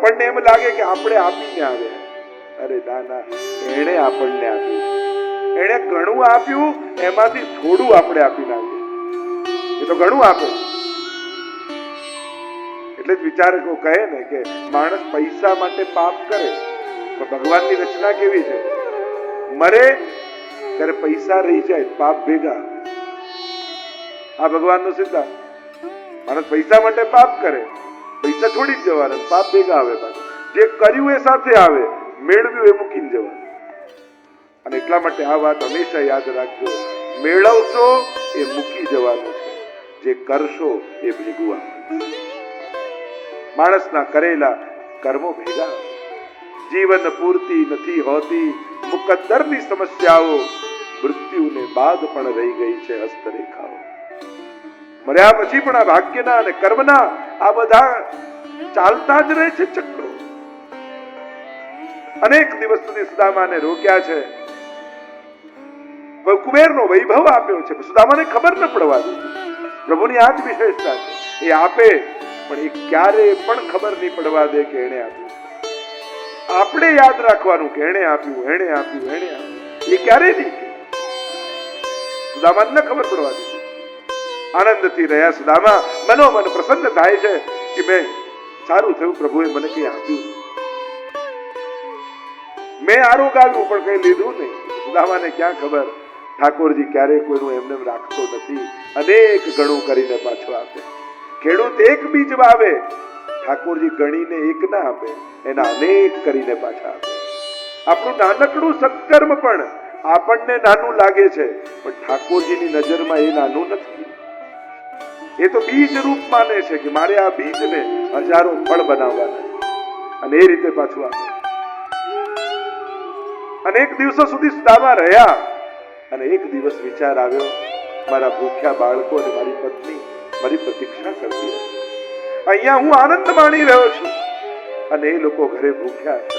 આપણને એમ લાગે કે આપણે આપીને આવે, અરે ના ના, એણે આપણને આપ્યું, એણે ઘણું આપ્યું, એમાંથી થોડું આપણે આપીને આવીએ. એ તો ઘણું આપે. એટલે જ વિચારકો કહે ને કે માણસ પૈસા માટે પાપ કરે, પણ ભગવાનની રચના કેવી છે, મરે ત્યારે પૈસા રહી જાય, પાપ ભેગા. આ ભગવાનનો સિદ્ધાંત. માણસ પૈસા માટે પાપ કરે, પૈસા છોડી જ જવાના, પાપ ભેગા આવે પાછું. જે કર્યું એ સાથે આવે, મેળવ્યું એ મૂકીને જવાનું. અને એટલા માટે આ વાત હંમેશા યાદ રાખજો, મેળવશો એ મૂકી જવાનું છે, જે કરશો એ ભેગું આવવાનું. માણસના કરેલા કર્મો ભેગા. જીવન પૂર્તિ નથી હોતી, મુકદ્દરની સમસ્યાઓ મૃત્યુને બાદ પણ રહી ગઈ છે હસ્તરેખાઓ. મર્યા પછી પણ આ ભાગ્યના અને કર્મના આ બધા ચાલતા જ રહે છે ચક્રો. અનેક દિવસ સુધી સુદામાને રોક્યા છે, કુબેરનો વૈભવ આપ્યો છે, સુદામાને ખબર ન પડવા દે. પ્રભુની આ જ વિશેષતા છે, એ આપે પણ એ ક્યારે પણ ખબર નહીં પડવા દે કે એણે આપ્યું. આપણે યાદ રાખવાનું કે એણે આપ્યું, એણે આપ્યું, એણે આપ્યું. એ ક્યારે નહીં, સુદામાને ન ખબર પડવા દે. આનંદથી રહ્યા સુદામા, મનોમન પ્રસન્ન થાય છે કે મેં સારું થયું, પ્રભુએ મને કઈ આપ્યું. મેં આરોગાવ્યું પણ કઈ લીધું નહીં. સુદામાને ક્યાં ખબર, ઠાકોરજી ક્યારેય કોઈનું એમને રાખતો નથી, અનેક ગણું કરીને પાછો આપે. ખેડૂત એક બીજ વાવે, ઠાકોરજી ગણીને એક ના આપે, એના અનેક કરીને પાછા આપે. આપણું નાનકડું સત્કર્મ પણ આપણને નાનું લાગે છે, પણ ઠાકોરજીની નજરમાં એ નાનું નથી. એ તો બીજ રૂપ માને છે કે મારે આ બીજને હજારો ફળ બનાવવાના, અને એ રીતે પાછું આપે. અનેક દિવસો સુધી સુદામા રહ્યા, અને એક દિવસ વિચાર આવ્યો, મારા ભૂખ્યા બાળકો અને મારી પત્ની મારી પ્રતીક્ષા કરતી હતી. અહીંયા હું આનંદ માણી રહ્યો છું અને એ લોકો ઘરે ભૂખ્યા છે.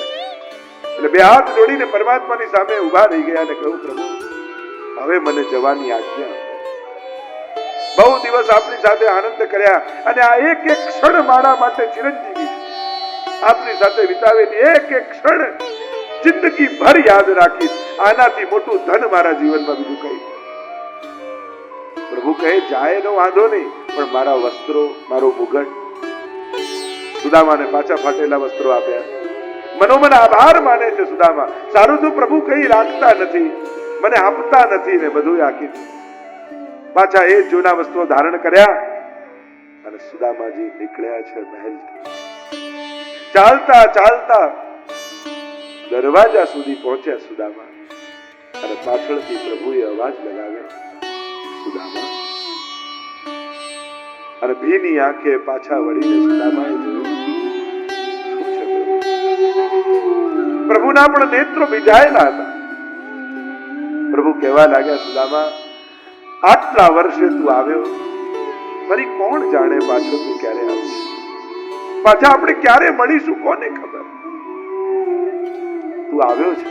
એટલે બે હાથ જોડીને પરમાત્માની સામે ઉભા રહી ગયા અને કહ્યું, પ્રભુ હવે મને જવાની આજ્ઞા. બહુ દિવસ આપની સાથે આનંદ કર્યા, અને આ એક એક ક્ષણ મારા માટે ચિરંજીવી છે. આપની સાથે વિતાવેલી એક એક ક્ષણ જિંદગી ભર યાદ રાખીશ. આનાથી મોટું ધન મારા જીવનમાં બીજું કઈ. પ્રભુ કહે, જાય નો વાંધો નહીં, પણ મારા વસ્ત્રો, મારો મુગટ. સુદામાને પાછા ફાટેલા વસ્ત્રો આપ્યા. મનોમન આભાર માને છે સુદામા. સારું તો પ્રભુ કઈ રાખતા નથી, મને આપતા નથી, ને બધું આખી પાછા એ જૂના વસ્ત્રો ધારણ કર્યા અને સુદામાજી નીકળ્યા છે મહેલથી. ચાલતા ચાલતા દરવાજા સુધી પહોંચ્યા સુદામા, અને પાછળથી પ્રભુએ અવાજ લગાવ્યો, સુદામા. અને ભીની આંખે પાછા વળીને સુદામાએ જોયું, શું છે પ્રભુ? પ્રભુના પણ નેત્રો ભીજાયેલા હતા. પ્રભુ કહેવા લાગ્યા, સુદામા, આટલા વર્ષે તું આવ્યો, ફરી કોણ જાણે પાછો તું ક્યારે આવશે? પાછા આપણે ક્યારે મળીશું કોને ખબર? તું આવ્યો છે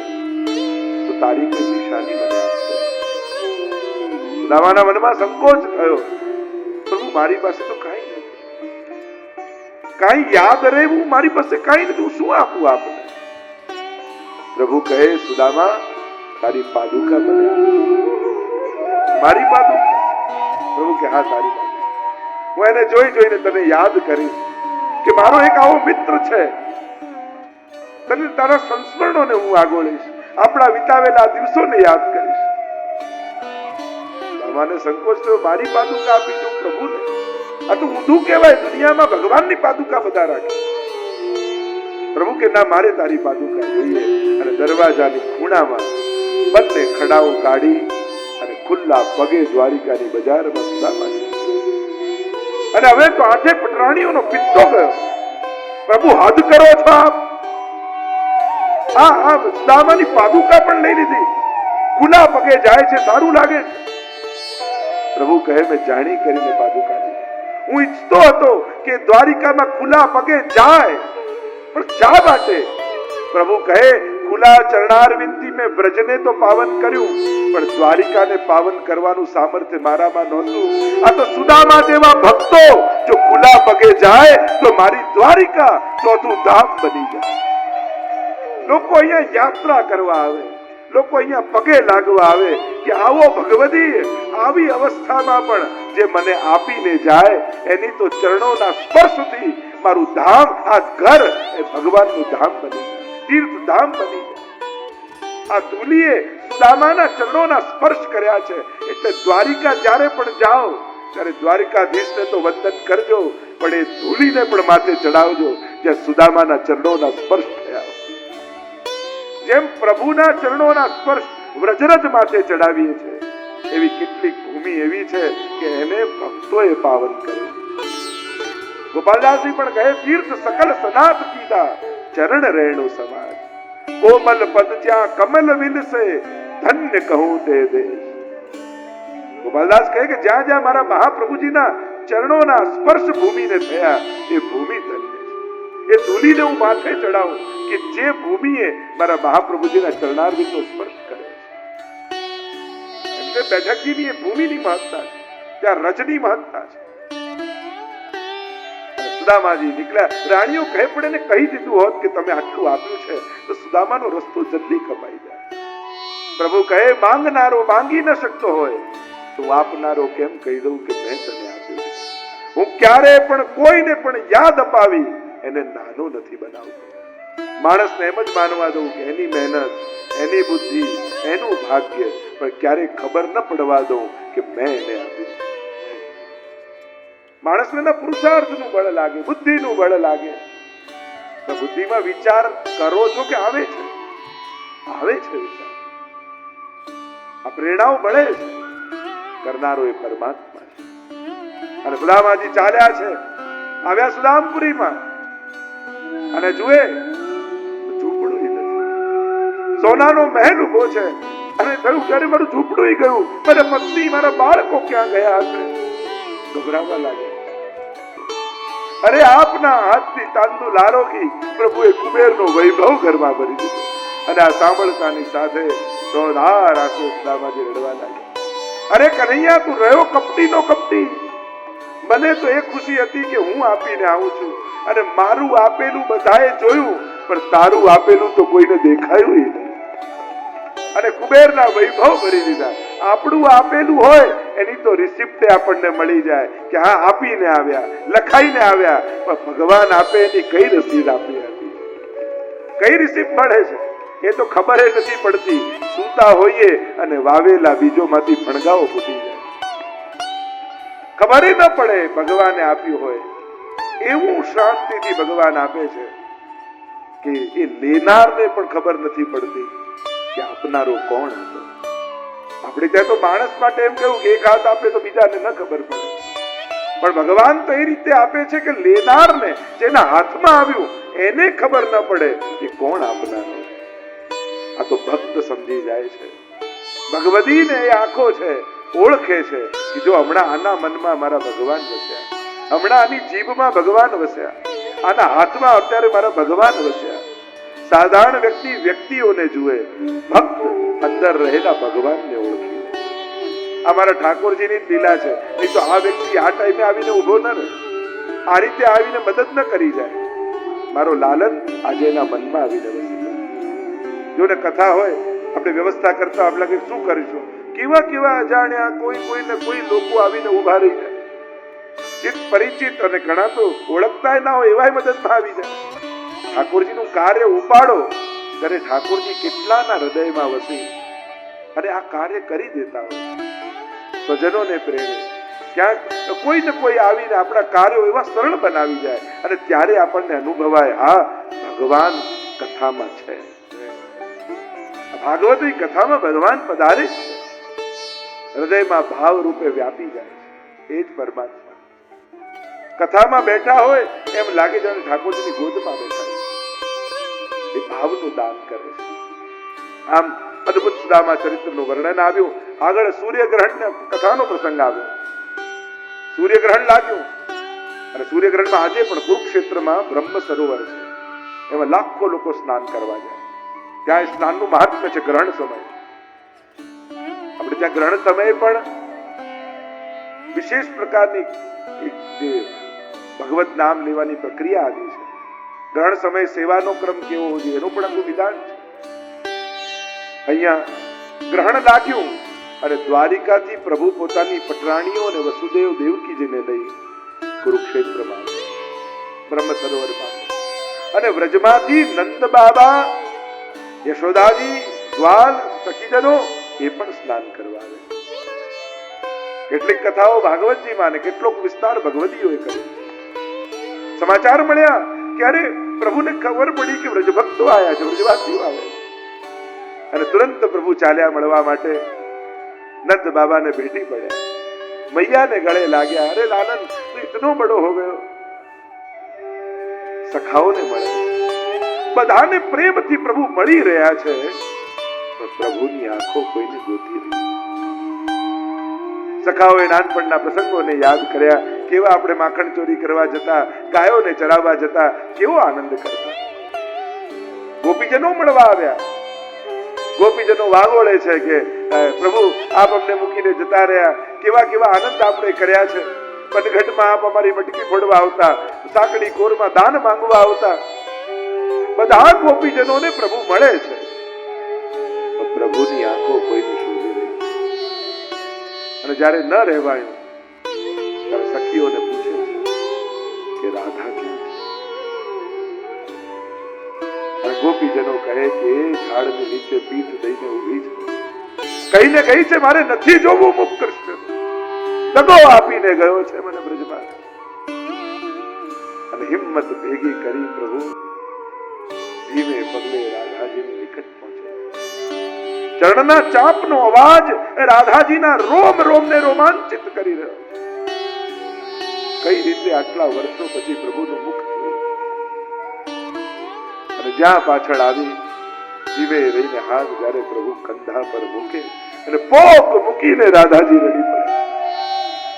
તો તારી કોઈ નિશાની મને આપશે. સુદામાના મનમાં સંકોચ થયો, પ્રભુ મારી પાસે તો કાંઈ નથી, કાંઈ યાદ રહેવું મારી પાસે કાંઈ નથી, હું શું આપું આપને? પ્રભુ કહે, સુદામા, તારી પાદુકા મને આપ. મારી પાદુકા? પ્રભુ કે, હા, તારી પાદુકા. હું એને જોઈ જોઈને તને યાદ કરીશ કે મારો એક આવો મિત્ર છે, તને તારા સંસ્મરણોને હું આગોળીશ, આપણા વિતાવેલા દિવસોને યાદ કરીશ. મને સંકોચ થયો, મારી પાદુકા આપી દઉં પ્રભુને? આ તો ઊંધું કહેવાય, દુનિયામાં ભગવાનની પાદુકા બધા રાખે. પ્રભુ કે, ના, મારે તારી પાદુકા જોઈએ. અને દરવાજાની ખૂણામાં બંને ખડાઓ કાઢી અને ખુલ્લા પગે દ્વારિકાની બજારમાં સુદામા. અને હવે તો 8 પટરાણીઓનો પિત્તો ગયો. પ્રભુ, હદ કરો છો આપ. આ સુદામાની પાદુકા પણ લઈ લીધી, ખુલ્લા પગે જાય છે, સારું લાગે છે? પ્રભુ કહે, મેં જાણી કરીને પાદુકા લીધી. હું ઈચ્છતો હતો કે દ્વારિકામાં ખુલ્લા પગે જાય, પણ શા માટે? પ્રભુ કહે, ખુલા ચરણારવિંદથી મેં બ્રજને તો પાવન કર્યું, પણ દ્વારિકાને પાવન કરવાનું સામર્થ્ય મારામાં નહોતું. આ તો સુદામા જેવા ભક્તો જો ખુલા પગે જાય તો મારી દ્વારિકા ચોથું ધામ બની જાય. લોકો અહીંયા યાત્રા કરવા આવે, લોકો અહીંયા પગે લાગવા આવે કે આવો ભગવતી, આવી અવસ્થામાં પણ જે મને આપીને જાય એની તો ચરણોના સ્પર્શથી મારું ધામ, આ ઘર એ ભગવાનનું ધામ બની જાય, તીર્થ ધામ બની જાય. આ ધૂલીએ સુદામાના ચરણોના સ્પર્શ કર્યા છે. એટલે દ્વારિકા જ્યારે પણ જાઓ ત્યારે દ્વારિકાધીશને તો વંદન કરજો, પણ એ ધૂલીને પણ માથે ચડાવજો જ્યાં સુદામાના ચરણોના સ્પર્શ થયા. જેમ પ્રભુના ચરણોના સ્પર્શ વ્રજરજ માથે ચડાવીએ છે, એવી કેટલીક ભૂમિ એવી છે કે એને ભક્તોએ પાવન કર્યું. ગોપાલદાસજી પણ કહે, તીર્થ સકલ સનાથ કીધા, ચરણ રેણુ સમાજ, કોમલ પદ જ્યાં કમલ વિલસે, ધન્ય કહું તે દેશ. ગોપાલદાસ કહે કે જ્યાં જ્યાં મારા મહાપ્રભુજીના ચરણોના સ્પર્શ ભૂમિને થયા એ ભૂમિ ધન્ય છે. એ ધૂલીને હું માથે ચડાવું કે જે ભૂમિએ મારા મહાપ્રભુજીના ચરણારવિંદનો સ્પર્શ કરે છે. એટલે બેઠકજીની એ ભૂમિની મહત્તા છે, ત્યાં રજની મહત્તા છે. સુદામાજી નીકળ્યા. રાણીઓ કહે પણ એને કહી દીધું હોત કે તમે આટલું આપ્યું છે તો સુદામાનો રસ્તો જલ્દી કપાઈ જાય. પ્રભુ કહે, માંગનારો માંગી ન શકતો હોય તો આપનારો કેમ કહી દઉં કે મેં તને આપ્યું. હું ક્યારે પણ કોઈને પણ યાદ અપાવી એને નાનો નથી બનાવતો. માણસને એમ જ માનવા દઉં કે એની મહેનત, એની બુદ્ધિ, એનું ભાગ્ય, પણ ક્યારેય ખબર ન પડવા દઉં કે મેં એને આપ્યું. માણસને ના પુરુષાર્થનું બળ લાગે, બુદ્ધિનું બળ લાગે. તો બુદ્ધિમાં વિચાર કરો છો કે આવે છે? આવે છે વિચાર. આ પ્રેરણાઓ મળે છે. કરનારો એ પરમાત્મા છે. અને સુદામાજી ચાલ્યા છે, આવ્યા સુદામપુરીમાં અને જુએ ઝૂંપડું નથી, સોનાનો મહેલ ઉભો છે. અને થયું ત્યારે મારું ઝૂંપડું ગયું, મારા પત્ની, મારા બાળકો ક્યાં ગયા હશે? ગભરાવા લાગે. અરે આપના હાથથી તાંદુલ આરોગી પ્રભુએ કુબેરનો વૈભવ ઘરમાં ભરી દીધો. અને આ સાંભળતાની સાથે ચોધાર આંસુ સુદામાજી રડવા લાગ્યા. અરે કનૈયા, તું રહ્યો કપટીનો કપટી. મને તો એ ખુશી હતી કે હું આપીને આવું છું અને મારું આપેલું બધાએ જોયું, પણ તારું આપેલું તો કોઈને દેખાયું નહીં. અને કુબેરના વૈભવ ભરી દીધા. આપણું આપેલું હોય એની તો રિસિપ્ટ આપણને મળી જાય કે હા આપીને આવ્યા, લખાઈને આવ્યા, પણ ભગવાન આપે એની કઈ રસીદ આપી હતી, કઈ રિસિપ્ટ મળે છે એ તો ખબર નથી પડતી. સૂતા હોઈએ અને વાવેલા બીજોમાંથી ફણગાઓ ફૂટી જાય, ખબર ન પડે ભગવાને આપ્યું હોય. એવું શાંતિથી ભગવાન આપે છે કે એ લેનારને પણ ખબર નથી પડતી કે આપનારો કોણ હતો. આપણે ત્યાં તો માણસ માટે એમ કહ્યું કે એક હાથ આપે તો બીજાને ન ખબર પડે, પણ ભગવાન તો એ રીતે આપે છે કે લેનારને, જેના હાથમાં આવ્યું એને ખબર ન પડે કે કોણ આપનારો. આ તો ભક્ત સમજી જાય છે. ભગવતીને એ આંખો છે, ઓળખે છે કે જો હમણાં આના મનમાં મારા ભગવાન વસ્યા, હમણાં આની જીભમાં ભગવાન વસ્યા, આના હાથમાં અત્યારે મારા ભગવાન વસ્યા. સાધારણ વ્યક્તિ વ્યક્તિઓને જુએ, ભક્ત અંદર રહેલા ભગવાનને ઓળખી. આ મારા ઠાકોરજીની લીલા છે. નહીં તો આ વ્યક્તિ આ ટાઈમે આવીને ઉભો ન રહે, આ રીતે આવીને મદદ ન કરી જાય. મારો લાલન આજે એના મનમાં આવીને વસી જાય. જો ને કથા હોય, આપણે વ્યવસ્થા કરતા આપણે લાગે શું કરીશું, કેવા કેવા અજાણ્યા કોઈને કોઈ લોકો આવીને ઉભા રહી જાય. ચિત પરિચિત અને ઘણા તો ઓળખતા ના હોય એવાય મદદમાં આવી જાય. ઠાકોરજીનું કાર્ય ઉપાડો ત્યારે ઠાકોરજી કેટલાના હૃદયમાં વસી અને આ કાર્ય કરી દેતા હોય. સ્વજનોને પ્રેરે, ક્યાંક કોઈ ને કોઈ આવીને આપણા કાર્યો એવા સરળ બનાવી જાય અને ત્યારે આપણને અનુભવાય હા ભગવાન કથામાં છે. ભાગવતી કથામાં ભગવાન પધારે છે, હૃદયમાં ભાવ રૂપે વ્યાપી જાય છે. એ જ પરમાત્મા કથામાં બેઠા હોય એમ લાગે જાણે ઠાકોરજીની ગોદમાં બેઠા છે. એ ભાવનું દાન કરે છે. આમ અદભુત સુદામા ચરિત્રનું વર્ણન આવ્યું. આગળ સૂર્યગ્રહણ કથાનો પ્રસંગ આવ્યો. સૂર્યગ્રહણ લાગ્યું અને સૂર્યગ્રહણમાં આજે પણ કુરુક્ષેત્રમાં બ્રહ્મ સરોવર છે, એમાં લાખો લોકો સ્નાન કરવા જાય. ત્યાં સ્નાનનું મહાત્મ્ય છે. ગ્રહણ સમય આપણે ત્યાં ગ્રહણ સમયે પણ વિશેષ પ્રકારની જે ભગવત નામ લેવાની પ્રક્રિયા આવી છે. ગ્રહણ સમયે સેવાનો ક્રમ કેવો હોય એનું પણ આખું વિધાન છે. અહીંયા ગ્રહણ લાગ્યું અને દ્વારિકાથી પ્રભુ પોતાની પટરાણીઓ અને વસુદેવ દેવકીજીને લઈ કુરુક્ષેત્રમાં બ્રહ્મ સરોવરમાં અને વ્રજમાંથી નંદ બાબા, યશોદાજી, ગ્વાલ, સખીજનો એ પણ સ્નાન કરવા આવે. કેટલીક કથાઓ ભાગવતજીમાં અને કેટલોક વિસ્તાર ભગવદીઓએ કર્યો. સમાચાર મળ્યા કે અરે પ્રભુને ખબર પડી કે વ્રજભક્તો આવ્યા છે, વ્રજવાસીઓ આવ્યા અને તુરંત પ્રભુ ચાલ્યા મળવા માટે નંદ બાબાને ભેટી પડ્યા, મૈયાને ગળે લાગ્યા. અરે લાલન તું ઇતનો બડો હો ગયો. સખાઓને મળે, બધાને પ્રેમથી પ્રભુ મળી રહ્યા છે, પણ પ્રભુની આંખો કોઈને ગોતી રહી. સખાઓએ નાનપણના પ્રસંગોને યાદ કર્યા. કેવા આપણે માખણ ચોરી કરવા જતા, ગાયોને ચરાવવા જતા, કેવો આનંદ કરતા. ગોપીજનો મળવા આવ્યા. ગોપીજનો વાગોળે છે કે પ્રભુ આપ અમને મૂકીને જતા રહ્યા, કેવા કેવા આનંદ આપણે કર્યા છે. પનઘટમાં આપ અમારી મટકી ફોડવા આવતા, સાંકડી કોરમાં દાન માંગવા આવતા. બધા ગોપીજનોને પ્રભુ મળે છે, પ્રભુની આંખો કોઈને શોધી રહી. અને જ્યારે ન રહેવાયું ત્યારે સખીઓને પૂછે છે કે રાધા ક્યાં છે? અને ગોપીજનો કહે કે એ ઝાડની નીચે પીઠ દઈને ઊભી છે, કહીને કહી છે મારે નથી જોવું મુખ કૃષ્ણ, દગો આપીને ગયો છે મને બ્રજમાં. અને હિંમત ભેગી કરી પ્રભુ ધીમે પગલે રાધાજીની નિકટ પહોંચે. ચરણના ચાપનો અવાજ રાધાજીના રોમ રોમને રોમાંચિત કરી રહ્યો. કઈ રીતે આટલા વર્ષો પછી પ્રભુનું મુખ જોયું. અને જ્યાં પાછળ આવી ધીમે રહીને હાથ જ્યારે પ્રભુ કંધા પર મૂકે અને પોક મૂકીને રાધાજી રડી પડે.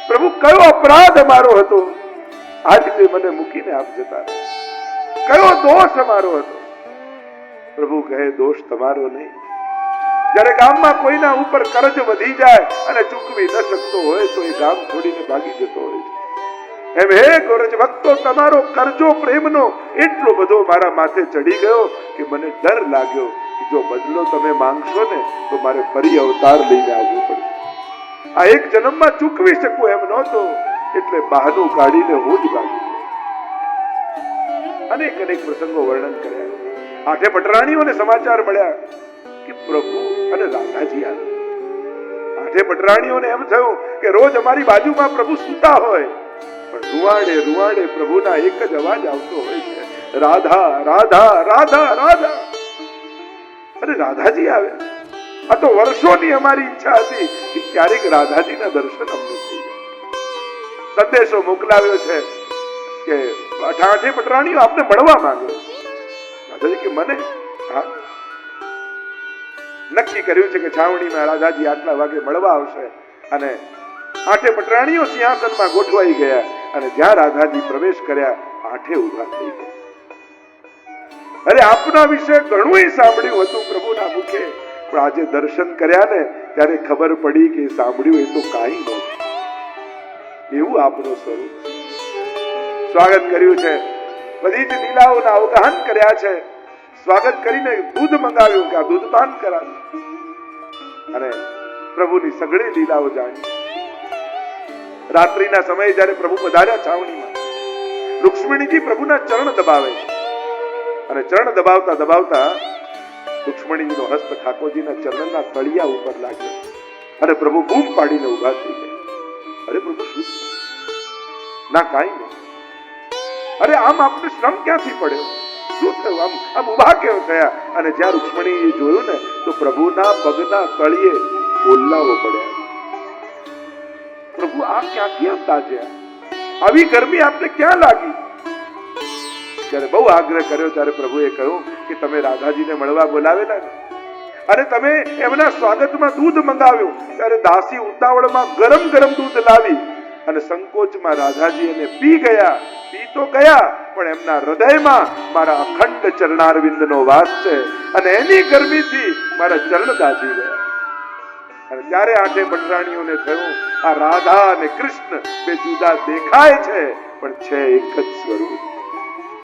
પ્રભુ કયો અપરાધ અમારો હતો આ રીતે મને મૂકીને આપ જતા? કયો દોષ અમારો હતો? પ્રભુ કહે દોષ તમારો નહીં. જ્યારે ગામમાં કોઈના ઉપર કરજ વધી જાય અને ચૂકવી ન શકતો હોય તો એ ગામ છોડીને ભાગી જતો હોય છે. એમ હે ગોરજ ભક્તો, તમારો કરજો પ્રેમનો એટલો બધો મારા માથે ચડી ગયો કે મને ડર લાગ્યો કે જો બદલો તમે માંગશો ને તો મારે ફરી અવતાર લઈને આવવું પડશે. આ એક જન્મમાં ચૂકવી શકું એમ નહોતો, એટલે બહાનું કાઢીને હું જ ભાગી ગયો. અનેક અનેક પ્રસંગો વર્ણન કર્યા. આઠે પટરાણીઓને સમાચાર મળ્યા કે પ્રભુ અને રાધાજી આવ્યા. આઠે પટરાણીઓને એમ થયું કે રોજ અમારી બાજુમાં પ્રભુ સૂતા હોય, પણ રૂવાડે રૂવાડે પ્રભુના એક જ અવાજ આવતો હોય છે, રાધા રાધા રાધા રાધા. અરે રાધાજી આવ્યા. આ તો વર્ષોની અમારી ઈચ્છા હતી કે ક્યારેક રાધાજીના દર્શન અમને થઈ જાય. સંદેશો મોકલાવ્યો છે કે આઠે પટરાણીઓ આપને મળવા માંગે. રાધાજી કે મને? હા, નક્કી કર્યું છે કે છાવણીમાં રાધાજી આટલા વાગે મળવા આવશે. અને આઠે પટરાણીઓ સિંહાસનમાં ગોઠવાઈ ગયા અને જ્યાં રાધાજી પ્રવેશ કર્યા આઠે ઉભા થઈ ગયા. અરે આપના વિશે ઘણું સાંભળ્યું હતું પ્રભુના મુખે, પણ આજે દર્શન કર્યા ને ત્યારે ખબર પડી કે સાંભળ્યું એ તો કાંઈ નહોતું. એવું આપનું સ્વરૂપ. સ્વાગત કર્યું છે, બધી જ લીલાઓના અવગાહન કર્યા છે. સ્વાગત કરીને દૂધ મંગાવ્યું કે આ દૂધ પાન કરાવ્યું અને પ્રભુની સઘળી લીલાઓ જાણી. રાત્રિના સમયે જ્યારે પ્રભુ પધાર્યા છાવણીમાં, રુક્ષ્મણીજી પ્રભુના ચરણ દબાવે છે અને ચરણ દબાવતા દબાવતા રુક્ષ્મણીજીનો હસ્ત ઠાકોરજીના ચરણના તળિયા ઉપર લાગ્યો અને પ્રભુ બૂમ પાડીને ઉભા થઈ ગયા. અરે પ્રભુ શું? ના કાંઈ નહીં. અરે આમ આપને શ્રમ ક્યાંથી પડ્યો? શું થયું? આમ ઉભા કેમ થયા? અને જ્યાં રુક્ષ્મણીએ જોયું ને તો પ્રભુના પગના તળિયે ઓલ્લાઓ પડ્યા. પ્રભુ આ ક્યાંથી આમ તાજ્યા? આવી ગરમી આપને ક્યાં લાગી? ત્યારે બહુ આગ્રહ કર્યો ત્યારે પ્રભુએ કહ્યું કે તમે રાધાજીને મળવા બોલાવેલા ને, અને તમે એમના સ્વાગતમાં દૂધ મંગાવ્યું ત્યારે દાસી ઉતાવળમાં ગરમ ગરમ દૂધ લાવી અને સંકોચમાં રાધાજી એને પી તો ગયા, પણ એમના હૃદયમાં મારા અખંડ ચરણારવિંદનો વાસ છે અને એની ગરમીથી મારા ચરણ દાઝી ગયા. અને ત્યારે આઠે પટરાણીઓને થયું આ રાધા અને કૃષ્ણ બે જુદા દેખાય છે પણ છે એક જ સ્વરૂપ.